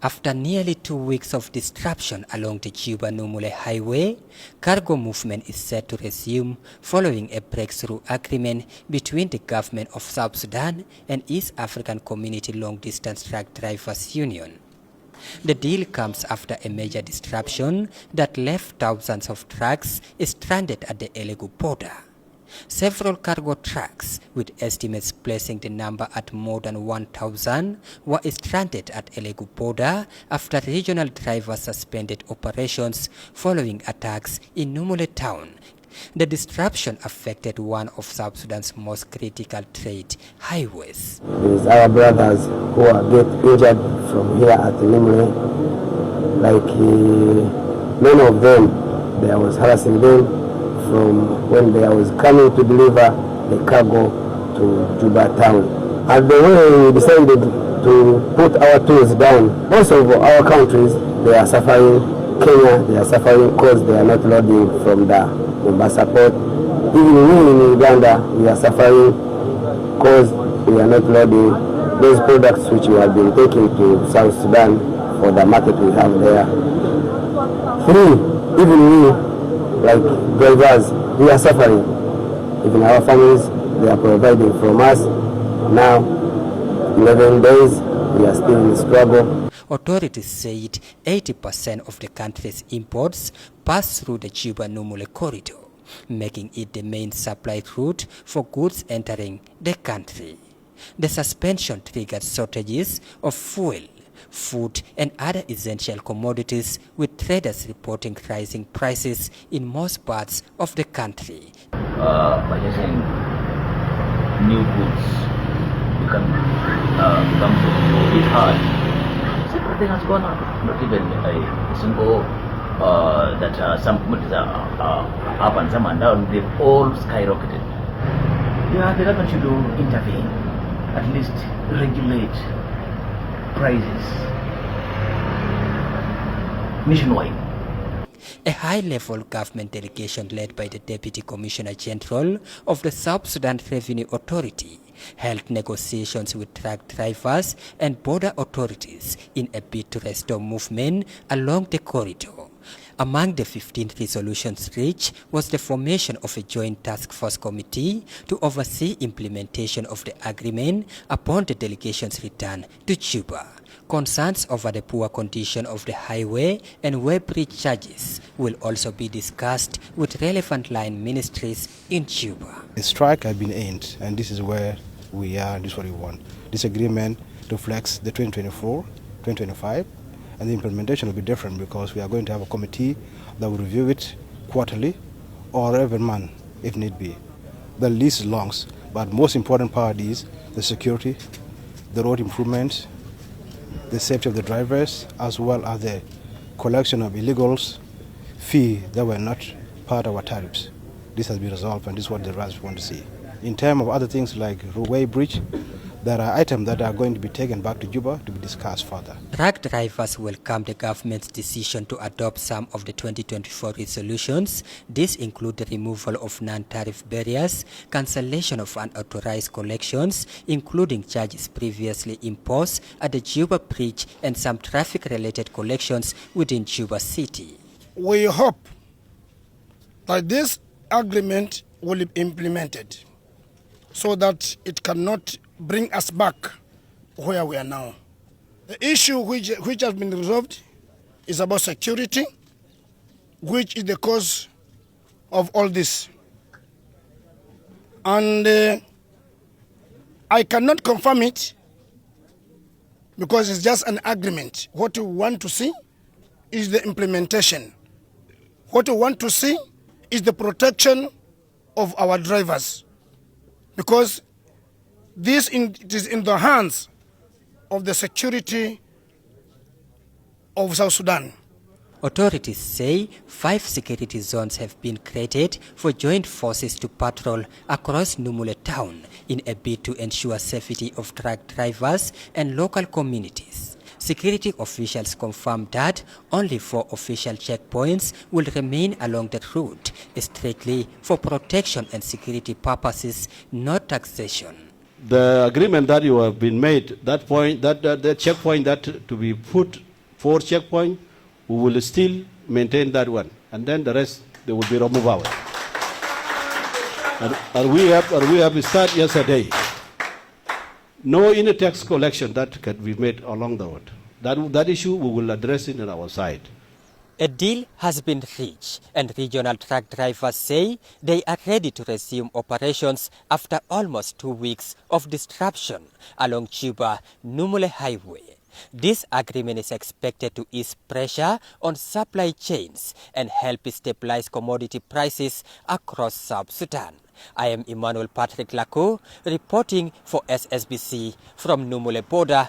After nearly 2 weeks of disruption along the Juba-Nimule Highway, cargo movement is set to resume following a breakthrough agreement between the government of South Sudan and East African Community Long-Distance Truck Drivers Union. The deal comes after a major disruption that left thousands of trucks stranded at the Elegu border. Several cargo trucks, with estimates placing the number at more than 1,000, were stranded at Elegu border after regional drivers suspended operations following attacks in Nimule town. The disruption affected one of South Sudan's most critical trade highways. It's our brothers who are get injured from here at Nimule. Many of them, there was harassing them from when they was coming to deliver the cargo to Juba town. And the way we decided to put our tools down, most of our countries, they are suffering. Kenya, they are suffering because they are not loading from the Mombasa port. Even we in Uganda, we are suffering because we are not loading those products which we have been taking to South Sudan for the market we have there. Even we, like drivers, we are suffering. Even our families, they are providing from us. Now, 11 days, we are still in struggle. Authorities said 80% of the country's imports pass through the Juba-Nimule corridor, making it the main supply route for goods entering the country. The suspension triggered shortages of fuel, food and other essential commodities, with traders reporting rising prices in most parts of the country. Purchasing new goods becomes a bit hard. Everything has gone up. Not even a single that some commodities are up and some are down. They've all skyrocketed. Yeah, the government should intervene, at least regulate prices nationwide. A high-level government delegation led by the Deputy Commissioner General of the South Sudan Revenue Authority held negotiations with truck drivers and border authorities in a bid to restore movement along the corridor. Among the 15 resolutions reached was the formation of a joint task force committee to oversee implementation of the agreement upon the delegation's return to Juba. Concerns over the poor condition of the highway and way bridge charges will also be discussed with relevant line ministries in Juba. The strike has been ended, and this is where we are, this is what we want. This agreement reflects the 2024-2025, and the implementation will be different because we are going to have a committee that will review it quarterly or every month if need be. The list is long, but most important part is the security, the road improvements, the safety of the drivers, as well as the collection of illegals fee that were not part of our tariffs. This has been resolved, and this is what the rest want to see. In terms of other things like roadway bridge, there are items that are going to be taken back to Juba to be discussed further. Truck drivers welcome the government's decision to adopt some of the 2024 resolutions. These include the removal of non-tariff barriers, cancellation of unauthorized collections, including charges previously imposed at the Juba Bridge, and some traffic-related collections within Juba City. We hope that this agreement will be implemented so that it cannot bring us back where we are now. The issue which has been resolved is about security, which is the cause of all this. And I cannot confirm it because it's just an agreement. What we want to see is the implementation. What we want to see is the protection of our drivers, because it is in the hands of the security of South Sudan. Authorities say 5 security zones have been created for joint forces to patrol across Nimule town in a bid to ensure safety of truck drivers and local communities. Security officials confirmed that only 4 official checkpoints will remain along the route, strictly for protection and security purposes, not taxation. The agreement that you have been made, that point, that checkpoint that to be put 4 checkpoints, we will still maintain that one, and then the rest they will be removed out. And we have started yesterday. No any tax collection that can be made along the road. That issue we will address it on our side. A deal has been reached, and regional truck drivers say they are ready to resume operations after almost 2 weeks of disruption along Juba-Nimule Highway. This agreement is expected to ease pressure on supply chains and help stabilize commodity prices across South Sudan. I am Emmanuel Patrick Lako reporting for SSBC from Nimule border